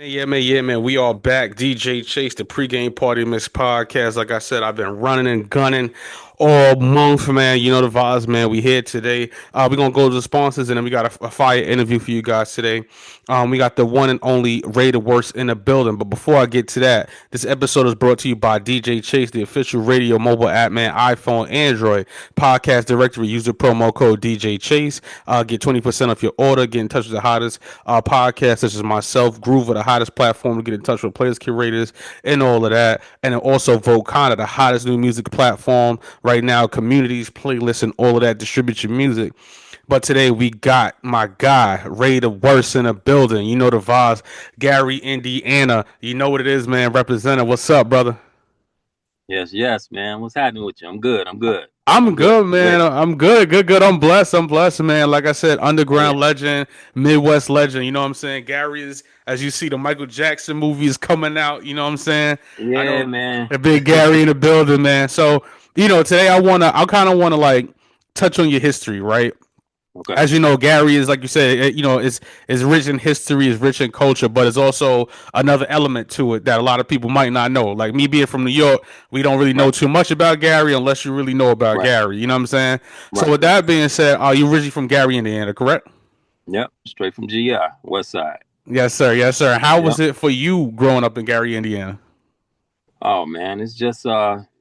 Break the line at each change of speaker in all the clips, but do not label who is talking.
Yeah, man. We are back. DJ Chase, the pregame party mix podcast. Like I said, I've been running and gunning all month, man. You know the vibes, man. We here today. We're gonna go to the sponsors, and then we got a fire interview for you guys today. We got the one and only Ray the Worst in the building. But before I get to that, this episode is brought to you by DJ Chase, the official radio mobile app, man. iPhone, Android podcast directory. Use the promo code DJ Chase. Get 20% off your order. Get in touch with the hottest podcasts, such as myself, Groover, the hottest platform to get in touch with players, curators, and all of that. And then also Vocana, the hottest new music platform right now, communities, playlists, and all of that. Distribute your music. But today we got my guy, Ray the Worst in the building. You know the vibes. Gary, Indiana. You know what it is, man. Representative. What's up, brother?
Yes, man. What's happening with you? I'm good. I'm good.
I'm
I'm good.
good,
I'm
man.
ready.
I'm good. I'm blessed, man. Like I said,
Yeah.
underground legend, Midwest legend. You know what I'm saying? Gary is, as you see, the Michael Jackson movie is coming out. You know what I'm saying? I
Yeah,
know
man.
a big Gary in the building, man. So, today I kind of wanna like touch on your history, right?
Okay.
As you know, Gary is like you said, is rich in history, is rich in culture, but it's also another element to it that a lot of people might not know. Like me being from New York, we don't really know
Right.
too much about Gary unless you really know about
Right.
Gary. You know what I'm saying? So
Right.
with that being said, are you originally from Gary, Indiana, correct?
Yep. Straight from GR, West Side.
Yes, sir. Yes, sir. How was
Yep.
it for you growing up in Gary, Indiana?
Oh man, it's just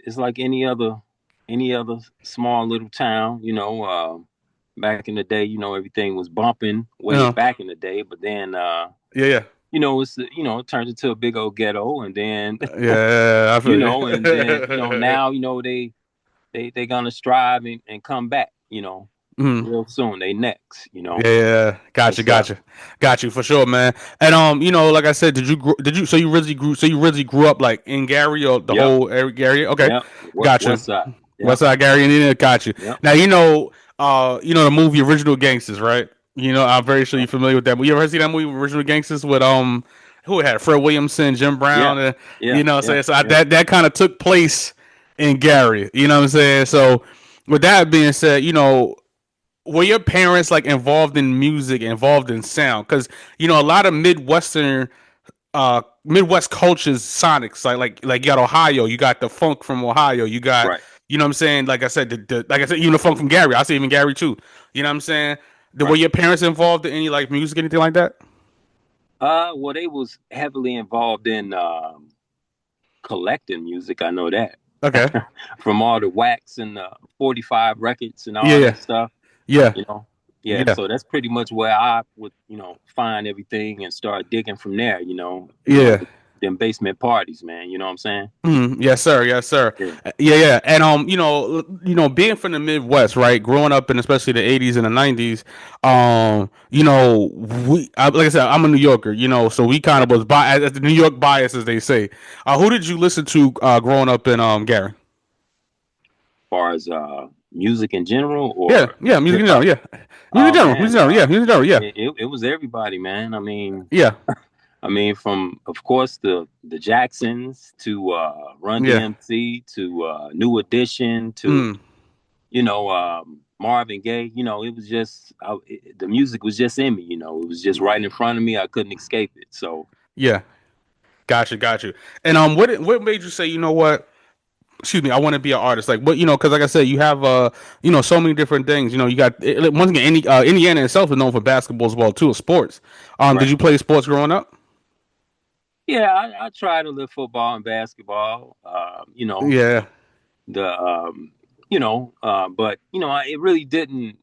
it's like any other small little town, back in the day, everything was bumping way
Uh,
back in the day, but then
yeah,
it turned into a big old ghetto and then
yeah. I feel you.
now, they're gonna strive and come back,
Mhm.
real soon. They next.
Yeah, gotcha,
Yes, sir.
got you for sure, man. And like I said, so you really grew up like in Gary or the
Yep,
whole area? Okay,
yep.
gotcha.
West side. Yep,
West Side Gary, Indiana, got you.
yep.
Now the movie Original Gangsters, right? I'm very sure you're familiar with that. But you ever see that movie Original Gangsters with who it had Fred Williamson, Jim
Yeah,
Brown, and
yeah, yeah,
saying so
yeah.
that kind of took place in Gary. You know what I'm saying? So with that being said, were your parents like involved in music, involved in sound? Because a lot of Midwest cultures, sonics like you got Ohio, you got the funk from Ohio, you got
Right,
what I'm saying. Like I said, even the funk from Gary. I say even Gary too. You know what I'm saying? Were
right.
your parents involved in any like music, anything like that?
Well, they was heavily involved in collecting music. I know that
Okay.
from all the wax and the 45 records and
Yeah,
all
yeah,
that stuff.
yeah,
You know, yeah.
yeah,
So that's pretty much where I would, find everything and start digging from there.
yeah.
Them basement parties, man. You know what I'm saying?
Yes, sir. Yes, sir.
Yeah.
Yeah. And being from the Midwest, right? Growing up in especially the '80s and the '90s, like I said, I'm a New Yorker, so we kind
Right.
of was the New York bias, as they say. Who did you listen to growing up in Gary?
Far as music in general
Yeah,
or
yeah, music
hip
in general,
hop.
yeah,
Oh man,
music in general, yeah,
it was everybody, man.
yeah,
From of course the Jacksons to Run
yeah.
DMC to New Edition to
Mm,
Marvin Gaye. It was just the music was just in me. It was just right in front of me. I couldn't escape it. So
yeah. Got you. And what made you say, what? Excuse me, I want to be an artist. Like, what, because like I said, you have so many different things. You got once again, Indiana itself is known for basketball as well too, sports. Did
right,
you play sports growing up?
yeah, I tried to live football and basketball.
Yeah.
The but it really didn't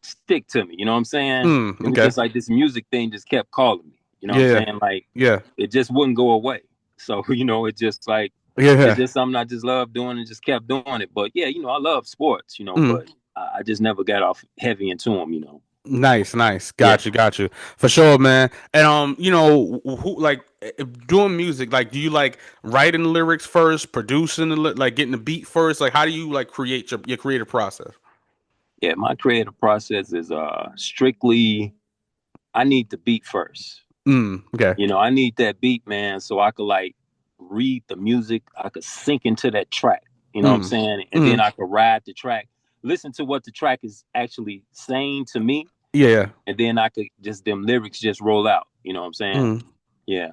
stick to me. You know what I'm saying? It was
Okay.
just like this music thing just kept calling me. You know what I'm
Yeah.
saying? Like
Yeah.
it just wouldn't go away. So it just like it's
Yeah.
just something I just loved doing and just kept doing it. But yeah, I love sports.
Mm.
But I just never got off heavy into them.
Nice, nice.
Yeah.
Got you. For sure, man. And who like doing music, like do you like writing the lyrics first, producing like getting the beat first? Like how do you like create your creative process?
Yeah, my creative process is strictly I need the beat first.
Okay.
I need that beat, man, so I could like read the music. I could sink into that track. You know what I'm
Mm.
saying? And then
Mm.
I could ride the track, listen to what the track is actually saying to me,
Yeah.
and then I could just them lyrics just roll out. You know what I'm saying?
Mm.
Yeah.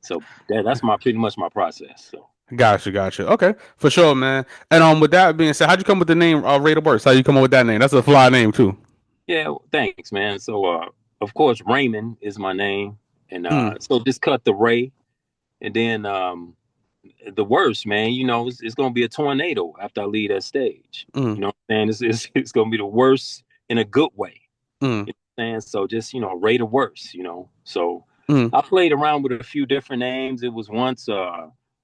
So that's my pretty much my process. So
Gotcha, gotcha. Okay, for sure, man. And with that being said, how'd you come with the name Ray the Worst? How you come up with that name? That's a fly name too.
yeah, well, thanks, man. So of course Raymond is my name, and
Mm,
so just cut the Ray, and then the worst, man. You know, it's gonna be a tornado after I leave that stage.
mm,
You know what I'm saying? It's gonna be the worst in a good way.
mm,
You know what I'm saying? So just, rate the worst, you know. So
mm.
I played around with a few different names. It was once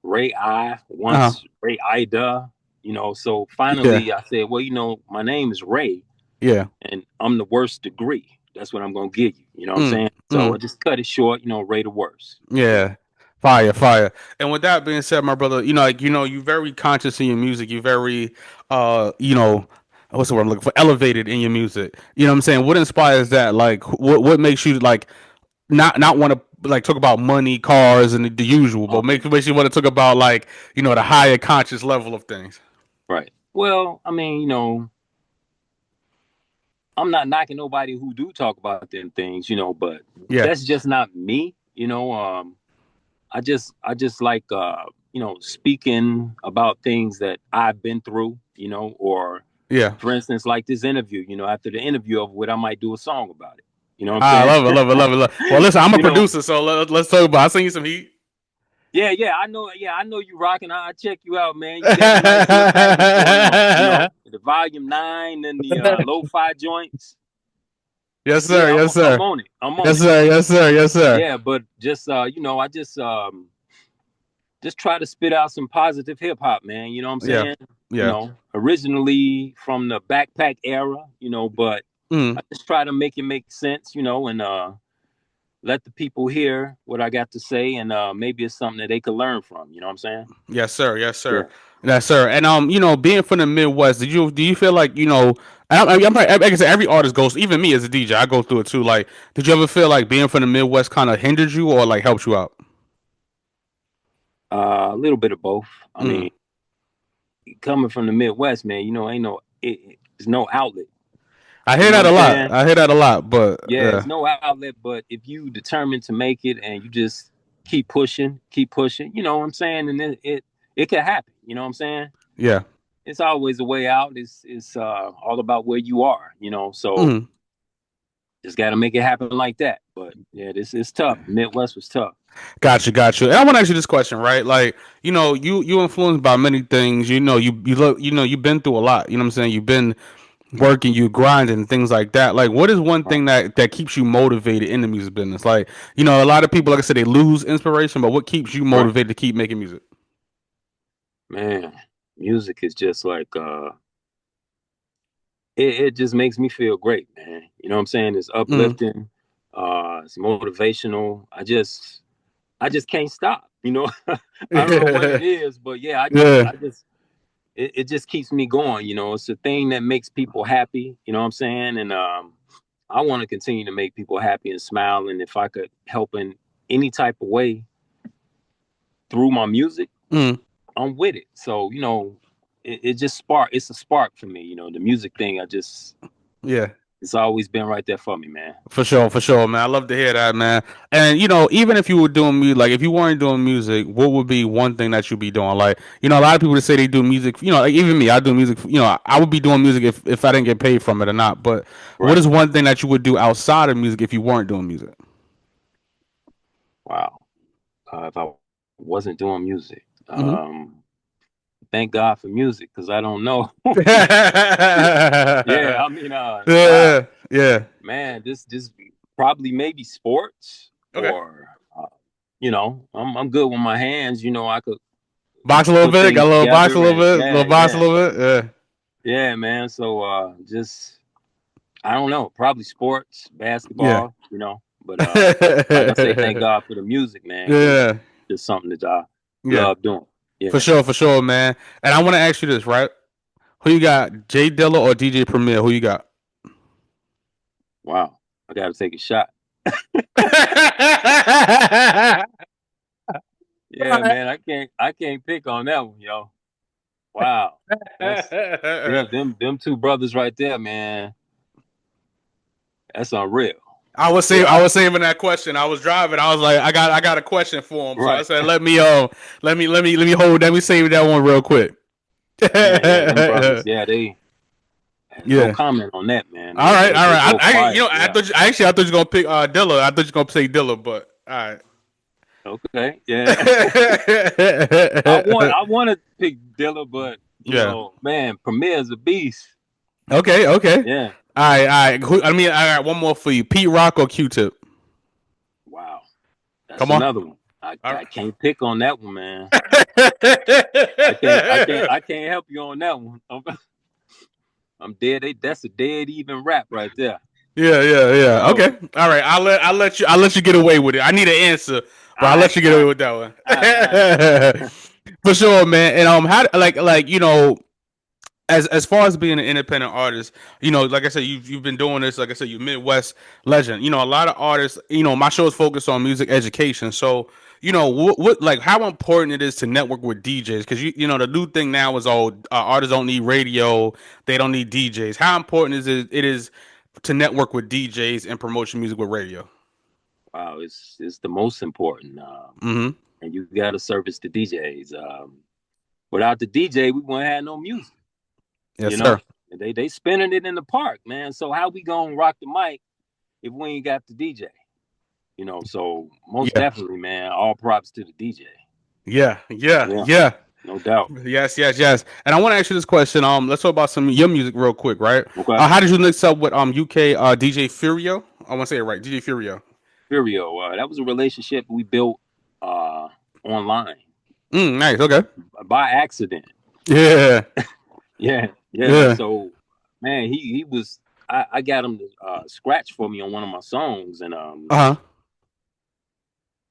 Ray I,
Uh-huh.
once Ray Ida, so
Yeah,
finally I said, well, my name is Ray
yeah.
and I'm the worst degree. That's what I'm gonna give you. You know what I'm
Mm,
saying? So
mm.
I just cut it short, Ray the worst.
Yeah. Fire, fire. And with that being said, my brother, you're very conscious in your music. You're very what's the word I'm looking for? Elevated in your music. You know what I'm saying? What inspires that? Like what makes you like not want to like talk about money, cars and the usual, but makes you want to talk about like, the higher conscious level of things.
Right. Well, I mean, I'm not knocking nobody who do talk about them things, but
Yeah.
that's just not me. I just like speaking about things that I've been through, or
Yeah.
for instance, like this interview, after the interview of what I might do a song about it. You know what I'm
I
saying?
love it, love it, love it, love it. Well, listen, I'm a
you know,
producer, so let's talk about. I'll send you some heat.
yeah, I know you rocking. I check you out, man. You got a nice little package going on, the volume 9 and the lo-fi joints.
Yes, sir.
Yeah,
Yes,
I'm
sir.
on it. I'm on
Yes,
it.
sir. Yes, sir. Yes, sir.
Yeah, but just I just try to spit out some positive hip hop, man. You know what I'm
Yeah.
saying?
Yeah.
Originally from the backpack era, but
Mm.
I just try to make it make sense, and let the people hear what I got to say, and maybe it's something that they could learn from. You know what I'm saying?
Yes, sir. Yes, sir.
Yeah.
Yes, sir. And being from the Midwest, do you feel like I guess every artist goes, even me as a DJ, I go through it too. Like, did you ever feel like being from the Midwest kind of hindered you or like helped you out?
A little bit of both. I
Mm.
mean, coming from the Midwest, man, ain't there's no outlet.
I
You
hear
know what
that
I'm
a lot.
saying?
I hear that a lot, but
Yeah, it's no outlet, but if you determined to make it and you just keep pushing, you know what I'm saying? And it can happen, you know what I'm saying?
yeah.
It's always a way out. It's all about where you are, so
Mm.
just gotta make it happen like that. But yeah, this is tough. Midwest was tough.
Gotcha, gotcha. And I want to ask you this question, right? Like, you influenced by many things. You look, you've been through a lot. You know what I'm saying? You've been working, you grinding, and things like that. Like, what is one
Right.
thing that keeps you motivated in the music business? Like, a lot of people, like I said, they lose inspiration, but what keeps you
Right.
motivated to keep making music?
Man, music is just like it just makes me feel great, man. You know what I'm saying? It's
Mm.
uplifting, it's motivational. I just can't stop. I don't know what it is, but yeah,
Yeah.
it just keeps me going. It's a thing that makes people happy. You know what I'm saying? And I want to continue to make people happy and smile. And if I could help in any type of way through my music,
Mm.
I'm with it. So it just it's a spark for me. The music thing.
Yeah.
It's always been right there for me, man.
For sure, man. I love to hear that, man. And even if you were doing music, like if you weren't doing music, what would be one thing that you'd be doing? Like, a lot of people that say they do music, like even me, I do music. I would be doing music if I didn't get paid from it or not. But what
Right.
is one thing that you would do outside of music if you weren't doing music?
Wow. If I wasn't doing music,
Hmm.
thank God for music because I don't know. Yeah, I mean, wow,
Yeah, yeah.
man, this probably maybe sports
Okay.
or I'm good with my hands. I could
Box a little
put
bit. Got
things
a little box a
together
little
and
bit. Little
yeah,
box a
yeah,
little bit.
yeah, man. So just I don't know, probably sports,
Yeah.
basketball, but like I say, thank
Yeah.
God for the music, man, because
Yeah.
it's something that I
Yeah.
love doing. Yeah,
For sure, man. And I want to ask you this, right? Who you got, Jay Dilla or DJ Premier? Who you got?
wow, I got to take a shot. Yeah, man, I can't pick on that one, yo. Wow, that's them two brothers right there, man. That's unreal. Yeah,
I was saving that question. I was driving. I was like, I got a question for him. So I
right.
said, let me hold, let me save that one real quick.
Yeah, them brothers. Yeah, they no
Yeah.
comment on that, man.
All right, all
They
right.
go quiet. Yeah.
I thought you were gonna pick Dilla. I thought you were gonna say Dilla, but all right.
Okay. Yeah. I want to pick Dilla, but
Yeah.
man, Premier's a beast.
Okay. Okay.
Yeah.
All right. All right. I got one more for you. Pete Rock or Q-Tip?
Wow. That's
Come on.
another one.
All
I can't pick on that one, man.
right.
I can't help you on that one. I'm dead. That's a dead even rap right there.
Yeah, yeah, yeah.
No.
Okay. All right. I'll let you get away with it. I need an answer, but I'll let you get away with that
All
one. For sure, man. And how like as far as being an independent artist, like I said, you've been doing this. Like I said, you're Midwest legend. A lot of artists. My show is focused on music education. So, what like how important it is to network with DJs, because the new thing now is all artists don't need radio, they don't need DJs. How important it is to network with DJs and promote your music with radio?
wow, it's the most important.
Mm-hmm.
And you got to service the DJs. Without the DJ, we wouldn't have no music.
Yes,
You know,
sir.
they spinning it in the park, man. So how we gonna rock the mic if we ain't got the DJ? So most
Yeah.
definitely, man. All props to the DJ.
Yeah. Yeah.
Yeah,
Yeah.
no doubt.
Yes, yes, yes. And I want to ask you this question. Let's talk about some of your music real quick, right?
Okay.
How did you mix up with UK DJ Furio? I want to say it right, DJ Furio.
Furio, that was a relationship we built uh, online
Nice. Okay.
by accident.
Yeah.
Yeah, yeah.
Yeah.
So, man, he was. I got him to scratch for me on one of my songs, and
Uh huh.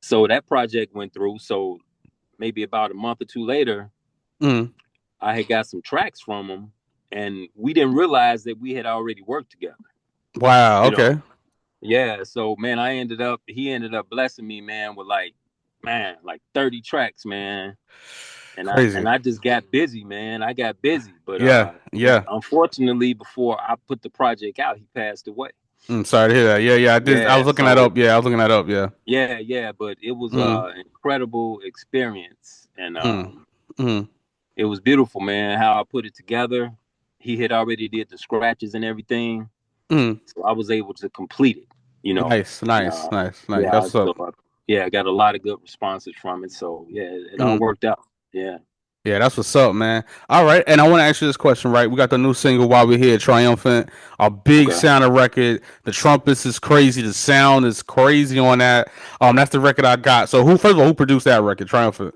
so that project went through. So maybe about a month or two later,
Mm.
I had got some tracks from him, and we didn't realize that we had already worked together.
Wow.
You know,
Okay.
yeah. So man, he ended up blessing me, man, with like 30 tracks, man.
Crazy.
And I just got busy, man. I got busy, but
Yeah. Yeah.
unfortunately, before I put the project out, he passed away.
Sorry to hear that. Yeah. Yeah. I did. I
Yeah,
was looking that
so
up. Yeah. I was looking that up. Yeah.
yeah, but it was
Mm.
an incredible experience, and
Mm. Mm.
it was beautiful, man. How I put it together. He had already did the scratches and everything,
Mm.
so I was able to complete it.
Nice.
And
Nice. Nice. Nice.
yeah,
That's what's
so
up.
yeah, I got a lot of good responses from it. So yeah, it all
Mm.
worked out. Yeah.
Yeah, that's what's up, man. All right, and I want to ask you this question, right? We got the new single while we're here, Triumphant, a big
Okay.
sounding record. The trumpets is crazy. The sound is crazy on that. That's the record I got. So first of all, who produced that record, Triumphant?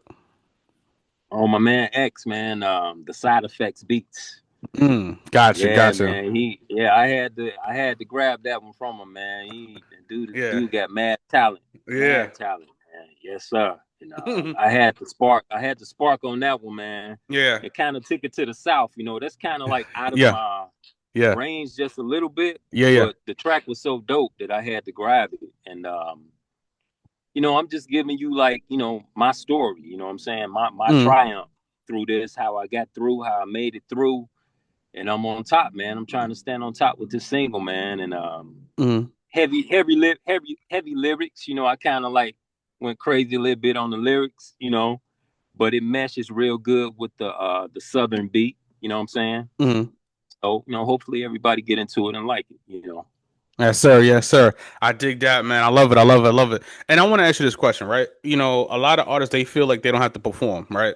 Oh, my man X, man, the side effects beats.
Gotcha,
Yeah,
gotcha.
man. I had to grab that one from him, man.
Yeah,
Dude got
yeah,
mad talent, man. Yes, sir. And I had the spark on that one, man.
yeah,
It kind of took it to the south. That's kind of like out of
yeah,
my
yeah,
range just a little bit,
yeah, yeah.
but the track was so dope that I had to grab it. And I'm just giving you like, my story, what I'm saying? My
Mm,
triumph through this, how I got through, how I made it through, and I'm on top, man. I'm trying to stand on top with this single, man. And
mm,
heavy lyrics, I kind of like went crazy a little bit on the lyrics, but it meshes real good with the southern beat, you know what I'm saying?
mm.
So, hopefully everybody get into it and like it.
Yes, sir. Yes, sir. I dig that, man. I love it. I love it. I love it. And I want to ask you this question, right? A lot of artists they feel like they don't have to perform, right?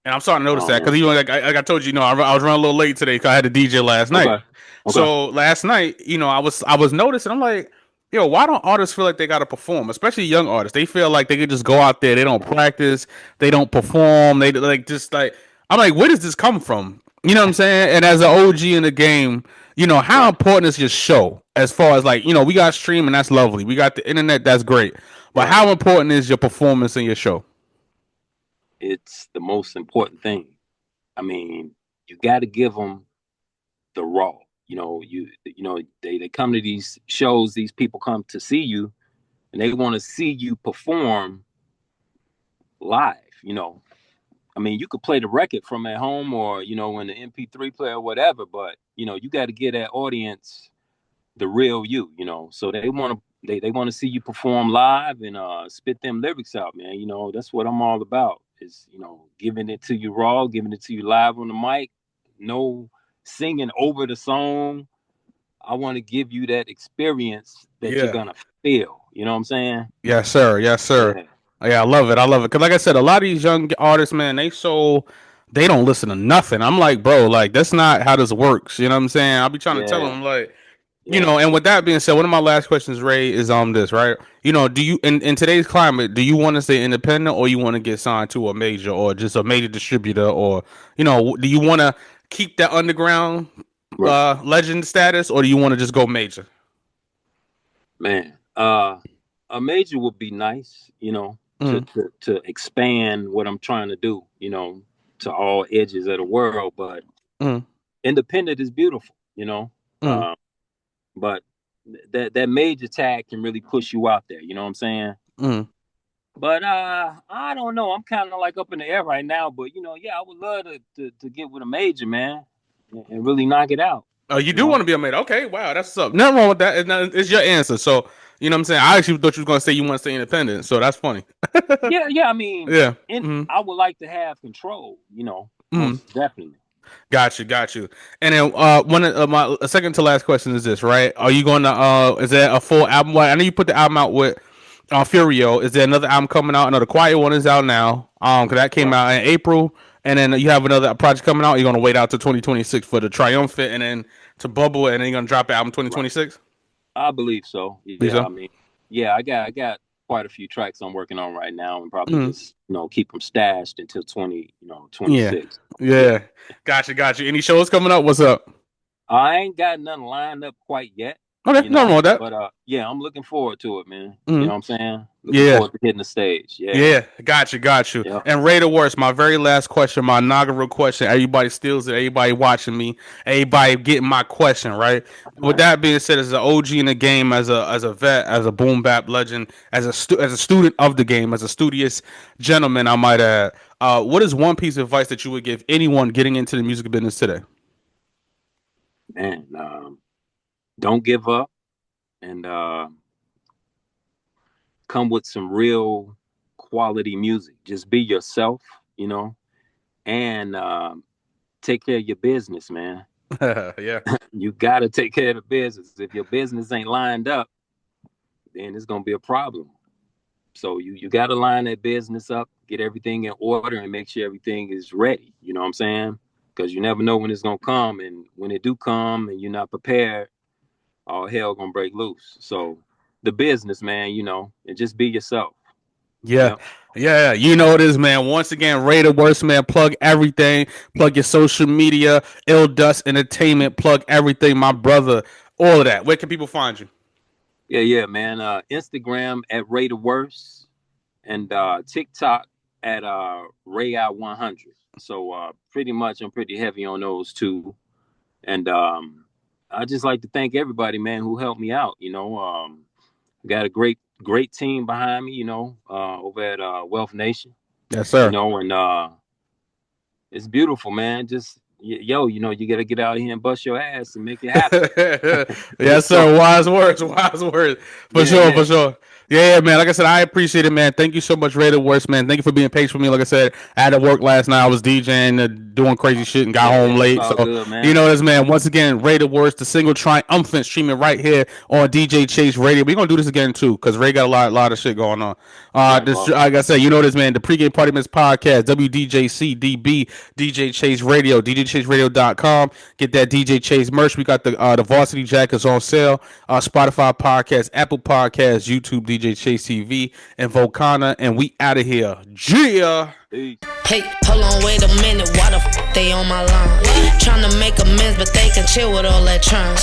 And I'm starting to notice
Oh
that because
man.
even like I told you, I was running a little late today because I had to DJ last night.
Okay. Okay.
So last night, I was noticing. I'm like, yo, why don't artists feel like they got to perform? Especially young artists, they feel like they could just go out there. They don't practice. They don't perform. They like just like I'm like, where does this come from? You know what I'm saying? And as an OG in the game, how
Right.
important is your show as far as like, we got streaming, that's lovely. We got the internet, that's great. But
Right.
how important is your performance in your show?
It's the most important thing. I mean, you got to give them the raw. They come to these shows. These people come to see you, and they want to see you perform live. I mean, you could play the record from at home or in the MP3 player or whatever, but you got to get that audience the real you. So they want to they want to see you perform live and spit them lyrics out, man. You know, that's what I'm all about. Is, you know, giving it to you raw, giving it to you live on the mic. No singing over the song. I want to give you that experience that you're
Yeah.
gonna feel. You know what I'm saying?
Yes, sir. Yes, sir.
Yeah,
Yeah, I love it. I love it. Cause like I said, a lot of these young artists, man, they don't listen to nothing. I'm like, bro, like that's not how this works. You know what I'm saying? I'll be trying to tell
yeah,
them like,
yeah.
and with that being said, one of my last questions, Ray, is this, right? Do you in today's climate, do you want to stay independent or you want to get signed to a major or just a major distributor or do you want to keep that underground
Right,
legend status or do you want to just go major?
man. A major would be nice, you know,
Mm,
to expand what I'm trying to do, you know, to all edges of the world. But
mm,
independent is beautiful, you know.
mm,
But that major tag can really push you out there. You know what I'm saying?
mm.
But I don't know. I'm kind of like up in the air right now. But you know, yeah, I would love to get with a major, man, and really knock it out.
Oh, you
You
do want
know?
to be a major? Okay, wow, that's what's up. Nothing wrong with that. It's your answer. So you know what I'm saying. I actually thought you were gonna say you want to stay independent. So that's funny.
Yeah, yeah. I mean,
Yeah.
and
Mm,
I would like to have control. You know,
mm.
most definitely.
Got you, got you. And then one of my second to last question is this, right? Are you going to is there a full album? Well, I know you put the album out with Furio. Is there another album coming out? I know the Quiet One is out now. Cause that came
Right,
out in April, and then you have another project coming out. You're gonna wait out to 2026 for the Triumphant, and then to Bubble, and then you're gonna drop the album
right.
2026.
I believe so.
Believe
Yeah,
so?
I mean, yeah, I got quite a few tracks I'm working on right now, and probably
Mm.
just keep them stashed until
Yeah,
26. Yeah.
yeah. Gotcha, gotcha. Any shows coming up? What's up?
I ain't got nothing lined up quite yet,
Okay, nothing wrong with that.
but yeah, I'm looking forward to it, man. You
Mm.
know what I'm saying? Looking
Yeah.
forward to hitting the stage. Yeah.
Yeah, got you, got you.
Yep.
And Ray the worst, my very last question, my inaugural question. Everybody steals it. Everybody watching me. Everybody getting my question right.
All
With
right.
that being said, as an OG in the game, as a vet, as a boom bap legend, as a student of the game, as a studious gentleman, I might add. What is one piece of advice that you would give anyone getting into the music business today?
Man, don't give up and come with some real quality music. Just be yourself, you know, and take care of your business, man.
Yeah,
You got to take care of the business. If your business ain't lined up, then it's gonna be a problem. So you got to line that business up, get everything in order, and make sure everything is ready. You know what I'm saying? Because you never know when it's gonna come, and when it do come, and you're not prepared, all hell gonna break loose. So the business, man, and just be yourself.
yeah,
Yep.
yeah. You know it is, man. Once again, Ray the worst, man. Plug everything. Plug your social media. Ill Dust Entertainment. Plug everything, my brother. All of that. Where can people find you?
Yeah, yeah, man. Instagram at Ray the Worst and TikTok at Ray I 100. So pretty much I'm pretty heavy on those two. And I just like to thank everybody, man, who helped me out. Got a great team behind me, over at Wealth Nation,
Yes, sir.
and it's beautiful, man. Just yo, you gotta get out here and bust your ass and make it happen.
Yes,
So
sir. Wise words. Wise words. For
yeah,
sure.
yeah,
For sure. Yeah, man. Like I said, I appreciate it, man. Thank you so much, Ray the worst, man. Thank you for being patient with me. Like I said, I had to work last night. I was DJing, doing crazy shit, and got
yeah,
home
yeah. It's
late.
all
So,
good,
you
man.
know this, man. Once again, Ray the worst, the single triumphant streaming right here on DJ Chase Radio. We're gonna do this again too, because Ray got a lot of shit going on.
Right,
This,
boss.
like I said, you know this, man. The pregame party miss podcast, WDJCDB, DJ Chase Radio, DJChaseRadio.com. Get that DJ Chase merch. We got the varsity jackets on sale. Spotify podcast, Apple Podcasts, YouTube, DJ Chase TV, and Volcana. And we out of here. Gia.
Peace.
Hey, hold on, wait a minute. Why the f they on my line? Tryna make amends, but they can chill with all that trying.